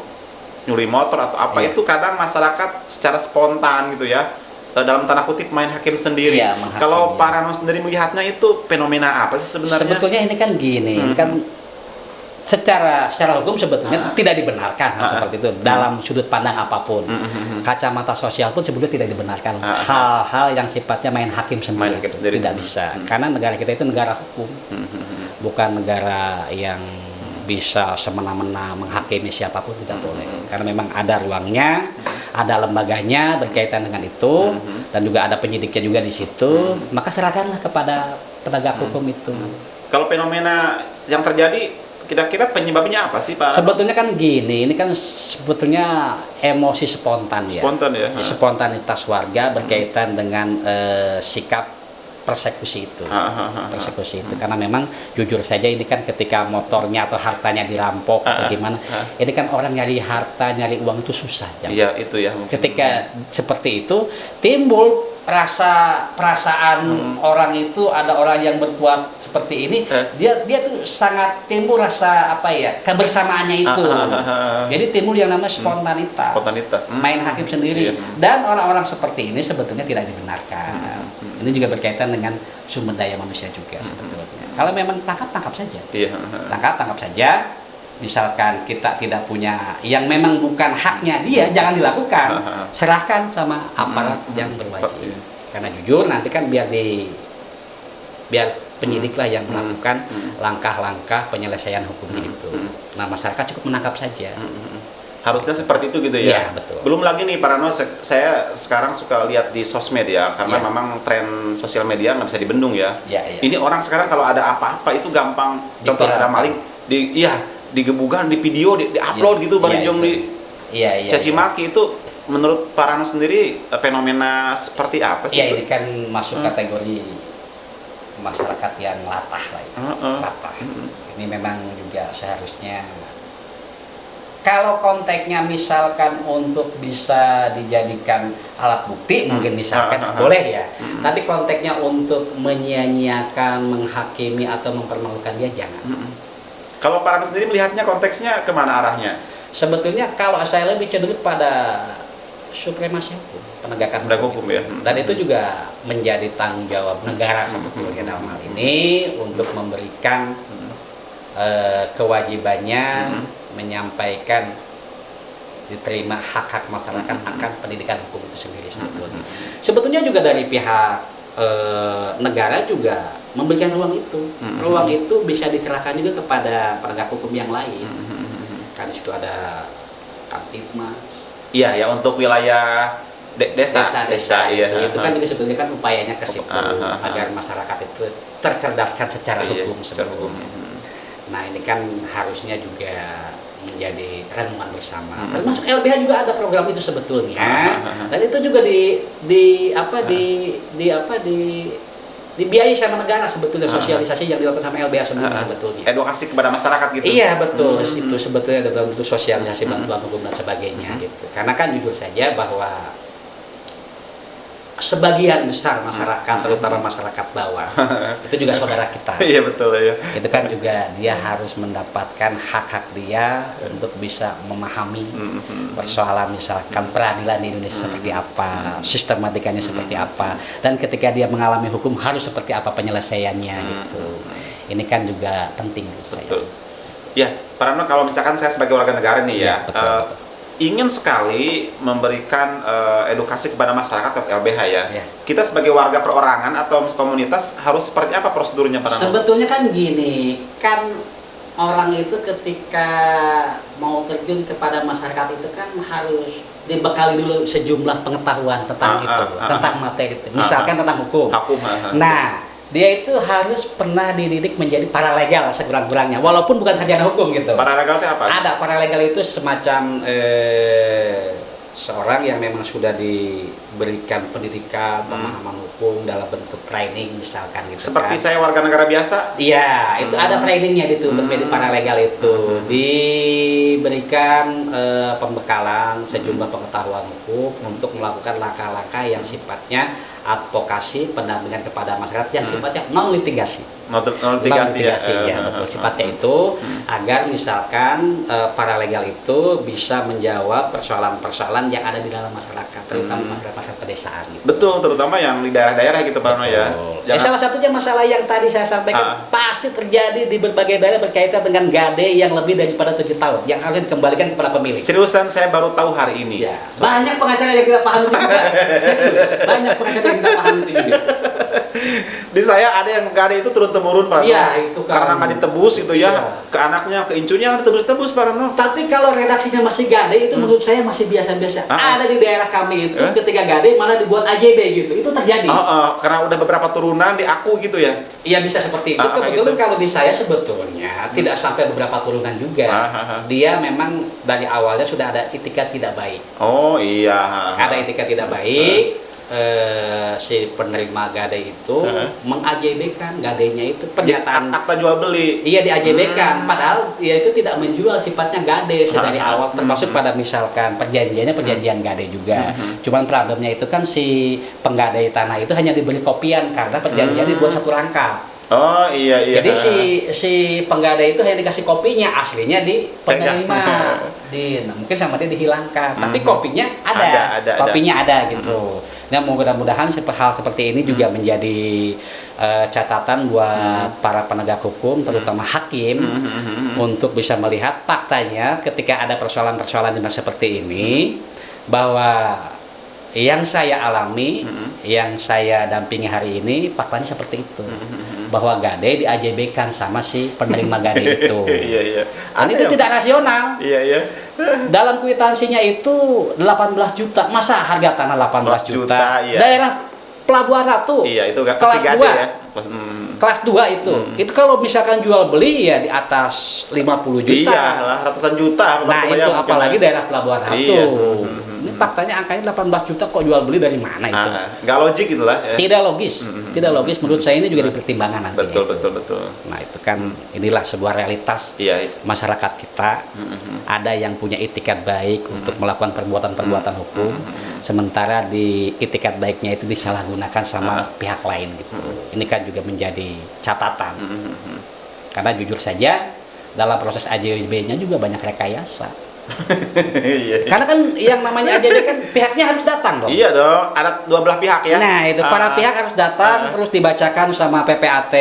nyuri motor atau apa, itu kadang masyarakat secara spontan gitu ya, dalam tanda kutip main hakim sendiri. Iya, menghakimi, Kalau Pak Rano sendiri melihatnya itu fenomena apa sih sebenarnya? Sebetulnya ini kan gini, ini kan secara hukum sebetulnya tidak dibenarkan seperti itu dalam sudut pandang apapun. Kacamata sosial pun sebetulnya tidak dibenarkan hal-hal yang sifatnya main hakim sendiri, tidak bisa. Karena negara kita itu negara hukum, bukan negara yang bisa semena-mena menghakimi siapapun, tidak boleh. Karena memang ada ruangnya, ada lembaganya berkaitan dengan itu, dan juga ada penyidiknya juga di situ. Maka serahkanlah kepada penegak hukum itu. Kalau fenomena yang terjadi, kira-kira penyebabnya apa sih Pak? Sebetulnya kan gini, ini kan sebetulnya emosi spontan ya. Spontan ya. Spontanitas warga berkaitan dengan sikap persekusi itu. Persekusi itu karena memang jujur saja ini kan ketika motornya atau hartanya dirampok atau gimana, ini kan orang nyari harta, nyari uang itu susah. Iya, itu ya. Ketika seperti itu timbul perasaan orang itu, ada orang yang berbuat seperti ini, dia tuh sangat timbul rasa kebersamaannya itu. Jadi timbul yang namanya spontanitas. Main hakim sendiri. Dan orang-orang seperti ini sebetulnya tidak dibenarkan. Ini juga berkaitan dengan sumber daya manusia juga sebetulnya. Kalau memang tangkap saja. Tangkap saja. Misalkan kita tidak punya yang memang bukan haknya dia, jangan dilakukan. Serahkan sama aparat yang berwajib. Karena jujur nanti kan biar penyidiklah yang melakukan langkah-langkah penyelesaian hukum itu. Nah, masyarakat cukup menangkap saja. Harusnya seperti itu gitu ya. Iya, betul. Belum lagi nih Pak Rano, saya sekarang suka lihat di sosmed ya, karena memang tren sosial media nggak bisa dibendung ya. Ini orang sekarang kalau ada apa-apa itu gampang. Contoh ada maling, digebukan, di video, di-upload gitu, bareng di caci maki itu. Menurut Pak Rano sendiri fenomena seperti apa sih? Iya, ini kan masuk kategori masyarakat yang latah lah ya. Latah. Ini memang juga seharusnya kalau konteksnya misalkan untuk bisa dijadikan alat bukti mungkin misalkan boleh ya. Tapi konteksnya untuk menyia-nyiakan, menghakimi atau mempermalukan dia jangan. Kalau Pak Rano sendiri melihatnya konteksnya kemana arahnya? Sebetulnya kalau saya lebih cenderung pada supremasi hukum, penegakan Penegak hukum ya. Dan itu juga menjadi tanggung jawab negara sebetulnya dalam hal ini untuk memberikan kewajibannya menyampaikan diterima hak-hak masyarakat akan pendidikan hukum itu sendiri sebetulnya. Sebetulnya juga dari pihak negara juga memberikan ruang itu. Ruang itu bisa diserahkan juga kepada penegak hukum yang lain. Kan di situ ada Kamtibmas. Iya ya, untuk wilayah desa iya. Itu kan juga sebetulnya kan upayanya ke situ agar masyarakat itu tercerdaskan secara hukum sebetulnya. Nah, ini kan harusnya juga menjadi renungan bersama. Termasuk LBH juga ada program itu sebetulnya. Dan itu juga dibiayai sama negara sebetulnya, sosialisasi yang dilakukan sama LBH sendiri sebetulnya. Edukasi kepada masyarakat gitu. Iya betul, itu sebetulnya dalam bentuk sosialisasi bantuan hukum dan sebagainya gitu. Karena kan jujur saja bahwa sebagian besar masyarakat, terutama masyarakat bawah, itu juga saudara kita. Iya betul ya. Itu kan juga dia harus mendapatkan hak-hak dia untuk bisa memahami persoalan misalkan peradilan di Indonesia seperti apa, sistematikanya seperti apa, dan ketika dia mengalami hukum harus seperti apa penyelesaiannya gitu. Ini kan juga penting menurut saya. Betul. Ya, Pak Ramno, kalau misalkan saya sebagai warga negara nih ya, betul. Ingin sekali memberikan edukasi kepada masyarakat atau LBH ya. Kita sebagai warga perorangan atau komunitas harus seperti apa prosedurnya, Pak Ramno? Sebetulnya kan gini, kan orang itu ketika mau terjun kepada masyarakat itu kan harus dibekali dulu sejumlah pengetahuan tentang itu, tentang materi itu. Misalkan tentang hukum. Nah, dia itu harus pernah dididik menjadi paralegal sekurang-kurangnya, walaupun bukan sarjana hukum gitu. Paralegal itu apa? Ada paralegal itu semacam seorang yang memang sudah diberikan pendidikan, pemahaman hukum dalam bentuk training misalkan gitu. Seperti kan. saya warga negara biasa? Iya, itu ada trainingnya itu untuk menjadi paralegal itu. Diberikan pembekalan sejumlah pengetahuan hukum untuk melakukan langkah-langkah yang sifatnya advokasi pendampingan kepada masyarakat yang sifatnya non litigasi. Non litigasi ya, betul. Sifatnya itu agar misalkan paralegal itu bisa menjawab persoalan-persoalan yang ada di dalam masyarakat, terutama masyarakat pedesaan. Gitu. Betul, terutama yang di daerah-daerah gitu, Pak Ramno ya. Salah satunya masalah yang tadi saya sampaikan pasti terjadi di berbagai daerah berkaitan dengan gade yang lebih daripada 7 tahun yang harus dikembalikan kepada pemilik. Seriusan, saya baru tahu hari ini. Ya, banyak pengacara yang tidak paham itu juga. Serius, banyak pengacara yang tidak paham itu juga. Di saya ada yang gade itu turun temurun, Pak Ramno. Iya, itu kan. Karena nggak ditebus itu ya, ke anaknya, ke incunya nggak ditebus-tebus, Pak Ramno. Tapi kalau redaksinya masih gade itu menurut saya masih biasa-biasa. Ada di daerah kami itu ketika gade malah dibuat AJB gitu. Itu terjadi. Karena udah beberapa turunan di aku gitu ya. Iya, bisa seperti itu. Kebetulan kalau di saya sebetulnya tidak sampai beberapa turunan juga. Dia memang dari awalnya sudah ada itikat tidak baik. Oh iya. Ada itikat tidak baik. Si penerima gade itu meng-AJB-kan gadenya itu pernyataan akta jual beli. Iya, di-AJB-kan. Padahal dia itu tidak menjual, sifatnya gade dari awal, termasuk pada misalkan perjanjiannya perjanjian gade juga. Cuman problemnya itu kan si penggadai tanah itu hanya diberi kopian karena perjanjian dibuat satu rangkap. Oh iya. Jadi si penggadai itu hanya dikasih kopinya, aslinya di penerima. Mungkin sama dia dihilangkan, tapi kopinya ada. Kopinya ada gitu. Nah, mudah-mudahan hal seperti ini juga menjadi catatan buat para penegak hukum, terutama hakim, untuk bisa melihat faktanya ketika ada persoalan-persoalan seperti ini, bahwa yang saya alami, yang saya dampingi hari ini, faktanya seperti itu. Bahwa gade di-AJB-kan sama si penerima gade itu. Iya. Dan itu tidak rasional. Iya. Dalam kwitansinya itu 18 juta. Masa harga tanah 18 juta? Iya. Daerah Pelabuhan Ratu. Iya, itu kelas 2 ya. Kelas 2 itu. Itu kalau misalkan jual beli ya di atas 50 juta. Iya lah, ratusan juta. Nah, itu apalagi daerah Pelabuhan Ratu. Iya. Ini faktanya angkanya 18 juta kok jual beli dari mana itu? Nggak logik gitu lah. Ya. Tidak logis. Tidak logis, menurut saya ini juga dipertimbangkan nantinya. Betul. Nah, itu kan inilah sebuah realitas masyarakat kita. Ada yang punya itikat baik untuk melakukan perbuatan-perbuatan hukum, sementara di itikat baiknya itu disalahgunakan sama pihak lain gitu. Ini kan juga menjadi catatan. Karena jujur saja dalam proses AJB-nya juga banyak rekayasa. Iya. Karena kan yang namanya AJB kan pihaknya harus datang dong. Iya dong, ada dua belah pihak ya. Nah, itu para pihak harus datang terus dibacakan sama PPAT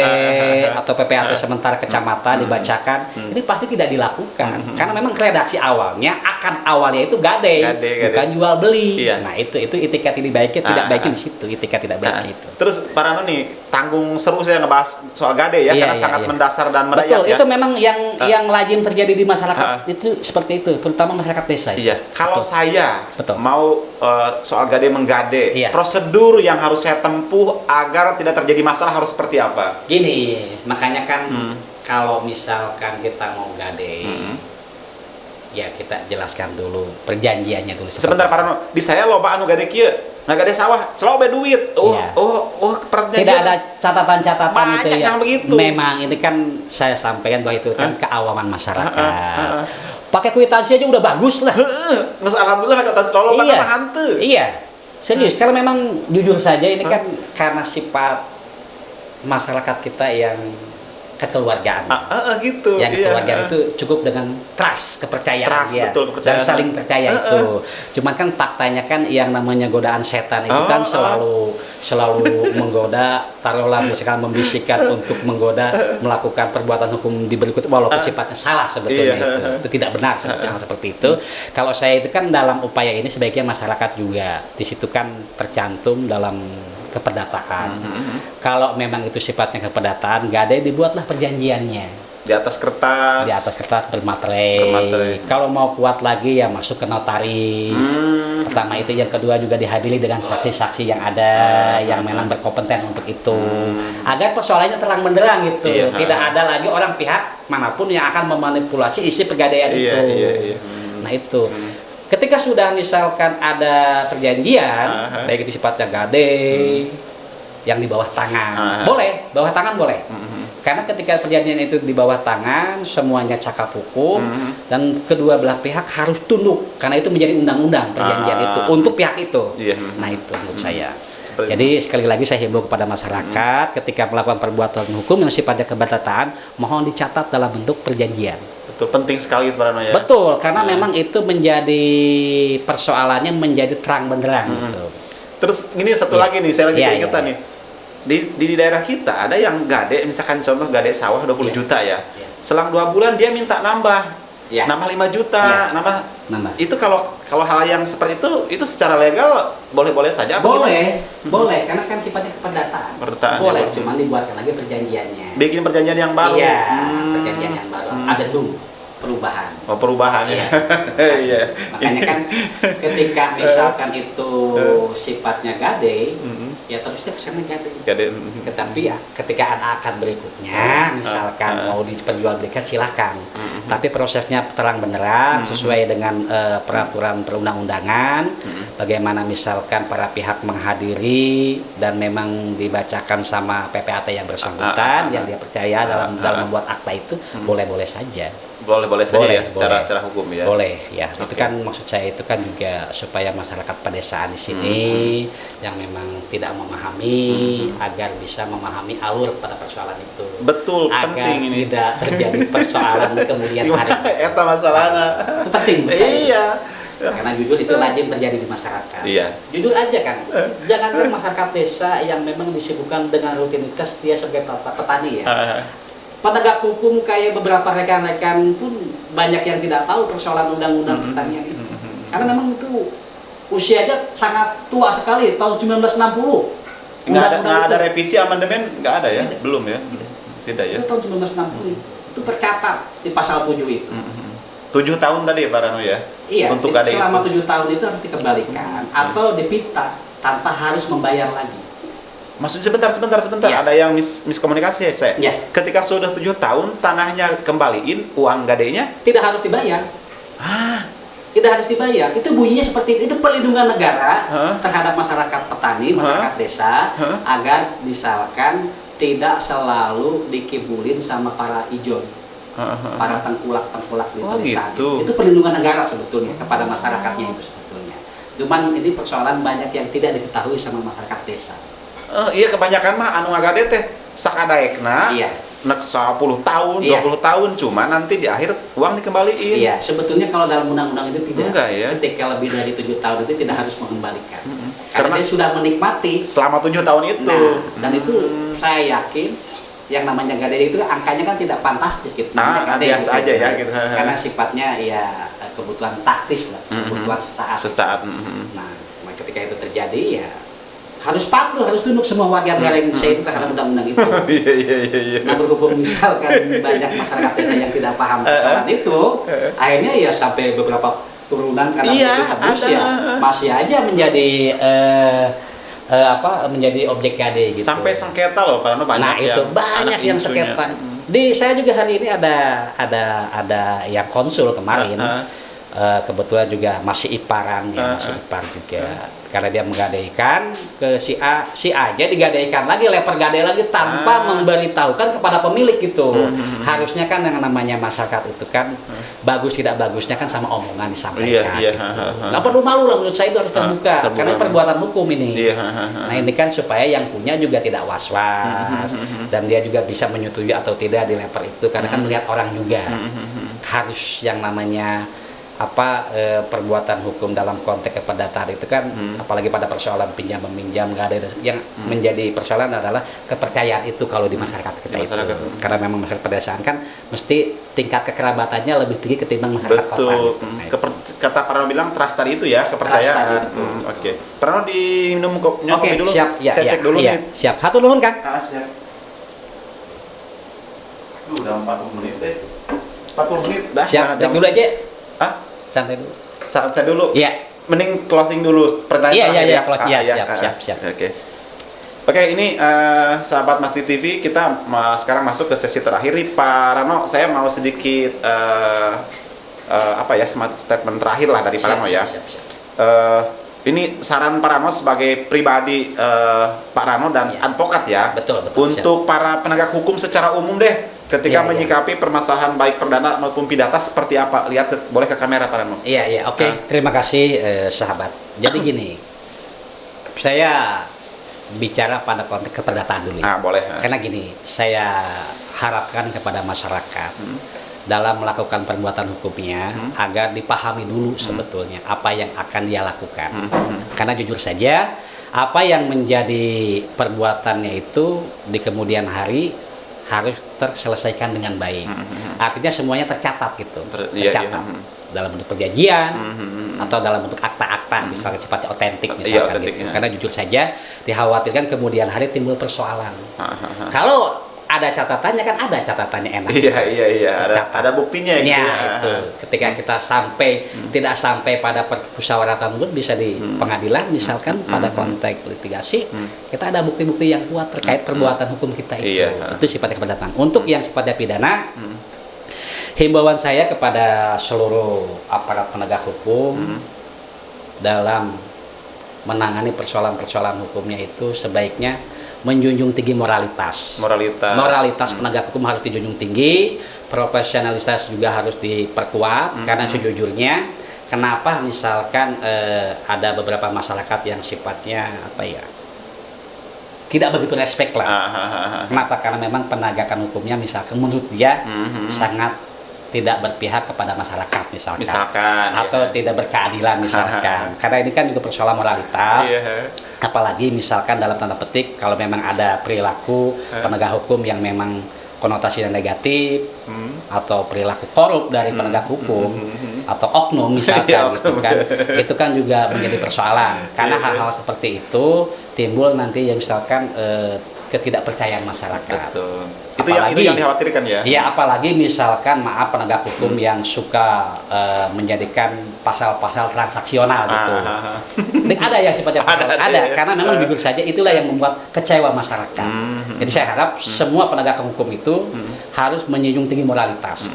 atau PPAT sementara kecamatan dibacakan. Ini pasti tidak dilakukan karena memang redaksi awalnya awalnya itu gade. Bukan jual beli. Iya. Nah, itu itikat ini baiknya tidak baiknya di situ, itikat tidak baiknya itu. Terus Pak Rano nih, tanggung seru saya ngebahas soal gade ya, karena sangat mendasar dan merakyat. Betul, ya. itu memang yang lazim terjadi di masyarakat itu seperti itu, terutama masyarakat desa. Iya, kalau saya mau soal gade menggade, Iya. prosedur yang harus saya tempuh agar tidak terjadi masalah harus seperti apa? Gini, makanya kan kalau misalkan kita mau gade, ya kita jelaskan dulu perjanjiannya dulu. Sebentar Pak Rano, di saya loba anu gade kieu, gade sawah, selalu be duit. Iya. Perjanjian. Tidak ada catatan-catatan banyak itu ya. yang begitu. Memang ini kan saya sampaikan bahwa itu kan keawaman masyarakat. Pakai kwitansi aja udah bagus lah. Nges alhamdulillah pakai tas loloba Iya. mah hanteu. Iya. Serius, karena memang jujur saja ini kan karena sifat masyarakat kita yang kekeluargaan. Gitu. Yang iya. kekeluargaan itu cukup dengan trust, kepercayaan Trust, dia. betul, kepercayaan. Dan saling percaya itu. Cuman kan faktanya kan yang namanya godaan setan itu kan selalu menggoda, taruhlah misalkan membisikkan untuk menggoda melakukan perbuatan hukum di berikut walaupun sifatnya salah sebetulnya Iya. itu tidak benar sebetulnya hal seperti itu. Kalau saya itu kan dalam upaya ini sebaiknya masyarakat juga di situ kan tercantum dalam keperdataan. Kalau memang itu sifatnya keperdataan, gade dibuatlah perjanjiannya. Di atas kertas. Di atas kertas bermaterai. Kalau mau kuat lagi ya masuk ke notaris. Pertama itu, yang kedua juga dihadiri dengan saksi-saksi yang ada yang memang berkompeten untuk itu. Agar persoalannya terang benderang gitu. Iya. Tidak ada lagi orang pihak manapun yang akan memanipulasi isi pergadaian itu. Iya. Nah itu. Ketika sudah misalkan ada perjanjian, baik itu sifatnya gade, yang di bawah tangan, boleh, bawah tangan boleh. Karena ketika perjanjian itu di bawah tangan, semuanya cakap hukum, dan kedua belah pihak harus tunduk, karena itu menjadi undang-undang perjanjian itu untuk pihak itu. Iya. Nah itu menurut saya. Jadi sekali lagi saya himbau kepada masyarakat, ketika melakukan perbuatan hukum yang sifatnya keberdataan, mohon dicatat dalam bentuk perjanjian. Betul, penting sekali itu Pak Rano ya. Betul, karena memang itu menjadi persoalannya menjadi terang benderang gitu. Terus gini satu lagi nih, saya lagi keingetan nih. Di daerah kita ada yang gade, misalkan contoh gade sawah 20 juta ya. Selang 2 bulan dia minta nambah. Nambah 5 juta, nambah. Itu kalau hal yang seperti itu secara legal boleh-boleh saja. Boleh, karena kan sifatnya keperdataan. Boleh, cuman dibuatkan lagi perjanjiannya. Bikin perjanjian yang baru. Iya, perjanjian yang baru. Ada dulu perubahan. Perubahan ya. Iya. Makanya kan ketika misalkan itu sifatnya gade, ya terusnya kesana gade. Tetapi ya ketika ada akad berikutnya, misalkan mau diperjualbelikan silahkan. Tapi prosesnya terang benderang sesuai dengan peraturan perundang-undangan. Bagaimana misalkan para pihak menghadiri dan memang dibacakan sama PPAT yang bersangkutan, yang dia percaya dalam membuat akta itu, boleh-boleh saja. Boleh saja ya secara hukum ya. Boleh ya. Itu kan maksud saya itu kan juga supaya masyarakat pedesaan di sini yang memang tidak memahami agar bisa memahami alur pada persoalan itu. Betul, agar penting ini. tidak terjadi persoalan di kemudian hari. Eta masalahnya. Itu penting menurut saya. Iya. Karena jujur itu lazim terjadi di masyarakat. Iya. Jujur aja kan. Jangankan masyarakat desa yang memang disibukkan dengan rutinitas dia sebagai petani ya. Penegak hukum kayak beberapa rekan-rekan pun banyak yang tidak tahu persoalan undang-undang pertanian itu. Karena memang itu usianya sangat tua sekali, tahun 1960. Nggak ada revisi amandemen, nggak ada ya? Tidak. Belum ya? Tidak ya? Itu tahun 1960 itu tercatat di pasal 7 itu. 7 tahun tadi Pak Rano ya? Iya, untuk selama 7 tahun itu harus dikembalikan atau dipinta tanpa harus membayar lagi. Maksudnya sebentar. Ya. Ada yang miskomunikasi ya saya. Ya. Ketika sudah 7 tahun, tanahnya kembaliin, uang gadenya? Tidak harus dibayar. Tidak harus dibayar. Itu bunyinya seperti itu. Itu perlindungan negara terhadap masyarakat petani, masyarakat desa, agar misalkan tidak selalu dikibulin sama para ijon, para tengkulak di pedesaan. Gitu. Itu perlindungan negara sebetulnya kepada masyarakatnya itu sebetulnya. Cuman ini persoalan banyak yang tidak diketahui sama masyarakat desa. Iya kebanyakan mah anu ngagade teh sakadaekna. Iya. nek 10 tahun, Iya. 20 tahun, cuma nanti di akhir uang dikembaliin. Iya, sebetulnya kalau dalam undang-undang itu tidak. Enggak, ya. Ketika lebih dari 7 tahun itu tidak harus mengembalikan. Karena Karena dia sudah menikmati. selama 7 tahun itu. Nah, dan itu saya yakin yang namanya gadai itu angkanya kan tidak fantastis gitu. Namanya gadai biasa aja ya gitu. Karena sifatnya ya kebutuhan taktis lah, kebutuhan sesaat. Sesaat. Nah, ketika itu terjadi ya harus patuh, harus tunduk semua warga negara Indonesia itu terhadap undang-undang itu. Iya. Nah, berhubung misalkan banyak masyarakat desa yang tidak paham persoalan itu, akhirnya ya sampai beberapa turunan karena Iya, itu habis ada. ya masih aja menjadi menjadi objek gade gitu. Sampai sengketa loh, karena banyak Nah, itu yang banyak anak yang incunya. sengketa. Di saya juga hari ini ada yang konsul kemarin. Kebetulan juga masih iparan ya, masih ipar juga. Karena dia menggadaikan ke si A aja digadaikan lagi, leper gadai lagi tanpa memberitahukan kepada pemilik gitu. Harusnya kan yang namanya masyarakat itu kan bagus tidak bagusnya kan sama omongan disampaikan Iya, gitu. Nggak perlu malu lah, menurut saya itu harus terbuka. Karena perbuatan hukum ini. Iya. Nah, ini kan supaya yang punya juga tidak was-was dan dia juga bisa menyetujui atau tidak di leper itu karena kan melihat orang juga. Harus yang namanya perbuatan hukum dalam konteks keperdataan itu kan apalagi pada persoalan pinjam meminjam nggak ada yang menjadi persoalan adalah kepercayaan itu kalau di masyarakat kita itu karena memang masyarakat pedesaan kan mesti tingkat kekerabatannya lebih tinggi ketimbang masyarakat kota gitu. Kata Parano bilang trust tadi itu ya, kepercayaan. Oke. Parano diminum kopi dulu. Siap ya, Saya cek dulu nih. siap hatur nuhun Kang. Siap. Udah 40 menit 40 menit dah. Siap, break dulu aja. Hah? Santai dulu. Santai dulu. Iya. Mending closing dulu pertanyaan terakhir ya. Close, siap. Oke, ini sahabat Masdi TV, kita sekarang masuk ke sesi terakhir nih, Pak Rano. Saya mau sedikit statement terakhir lah dari Pak Rano ya. Siap. Ini saran Pak Rano sebagai pribadi Pak Rano dan advokat ya. Betul. Untuk para penegak hukum secara umum deh, ketika menyikapi permasalahan baik perdana maupun pidata seperti apa? Lihat boleh ke kamera Pak Rano. Iya, oke. Terima kasih sahabat. Jadi gini, saya bicara pada konteks keperdataan dulu. Boleh. Karena gini, saya harapkan kepada masyarakat dalam melakukan perbuatan hukumnya agar dipahami dulu sebetulnya apa yang akan dia lakukan. Karena jujur saja, apa yang menjadi perbuatannya itu di kemudian hari harus terselesaikan dengan baik. Artinya semuanya tercatat gitu, tercatat dalam bentuk perjanjian atau dalam bentuk akta-akta, misalnya sifatnya otentik misalkan gitu. Karena jujur saja dikhawatirkan kemudian hari timbul persoalan. Kalau ada catatannya kan ada catatannya enak. Iya. Ada buktinya gitu. Ya, itu. Ketika kita tidak sampai pada musyawaratan pun bisa di pengadilan misalkan pada konteks litigasi, kita ada bukti-bukti yang kuat terkait perbuatan hukum kita itu. Itu sifatnya keperdataan. Untuk yang sifatnya pidana, himbauan saya kepada seluruh aparat penegak hukum dalam menangani persoalan-persoalan hukumnya itu sebaiknya menjunjung tinggi moralitas penegak hukum harus dijunjung tinggi, profesionalitas juga harus diperkuat. Karena sejujurnya kenapa misalkan ada beberapa masyarakat yang sifatnya tidak begitu respect lah. Kenapa? Karena memang penegakan hukumnya misalkan menurut dia sangat tidak berpihak kepada masyarakat misalkan atau tidak berkeadilan misalkan. Karena ini kan juga persoalan moralitas. Apalagi misalkan dalam tanda petik kalau memang ada perilaku penegak hukum yang memang konotasinya negatif atau perilaku korup dari penegak hukum atau oknum misalkan itu kan juga menjadi persoalan. Karena hal-hal seperti itu timbul nanti yang misalkan ketidakpercayaan masyarakat. Betul. Itu yang dikhawatirkan ya. Iya, apalagi misalkan penegak hukum yang suka menjadikan pasal-pasal transaksional gitu. Ini ada yang sifatnya ada karena memang jujur saja itulah yang membuat kecewa masyarakat. Jadi saya harap semua penegak hukum itu harus menjunjung tinggi moralitas.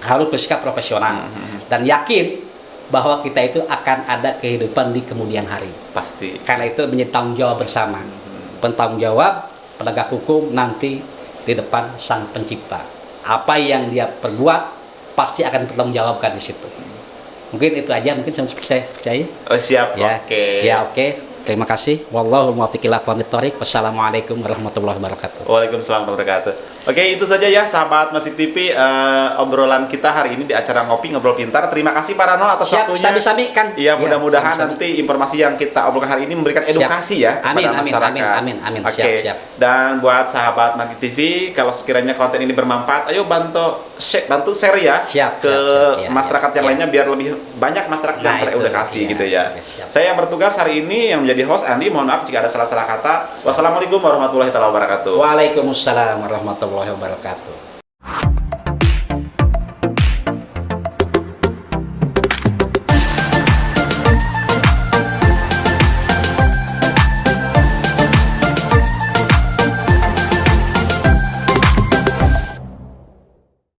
Harus bersikap profesional dan yakin bahwa kita itu akan ada kehidupan di kemudian hari. Pasti. Karena itu menjadi tanggung jawab bersama. Pentanggung jawab penegak hukum nanti di depan Sang Pencipta. Apa yang dia perbuat pasti akan dipertanggungjawabkan di situ. Mungkin itu aja, mungkin saya percaya. Siap. Ya. Oke. Ya, oke. Terima kasih. Wallahul muwaffiq ila aqwamit thoriq. Wassalamualaikum warahmatullahi wabarakatuh. Waalaikumsalam warahmatullahi wabarakatuh. Oke, itu saja ya sahabat Masih TV obrolan kita hari ini di acara Ngopi Ngobrol Pintar. Terima kasih Pak Rano atas Siap, waktunya. sami-sami kan. Iya, Ya, mudah-mudahan sami-sami. nanti informasi yang kita obrolkan hari ini memberikan edukasi ya Amin, kepada amin, masyarakat. amin. Oke. Siap. Dan buat sahabat Masih TV, kalau sekiranya konten ini bermanfaat, ayo bantu share ya Siap, ke ya, masyarakat yang ya. lainnya biar lebih banyak masyarakat yang Nah, itu, teredukasi iya. gitu ya. Oke, siap. Saya yang bertugas hari ini yang menjadi host Andi, mohon maaf jika ada salah-salah kata. Wassalamualaikum warahmatullahi wabarakatuh. Waalaikumsalam warahmatullahi wabarakatuh.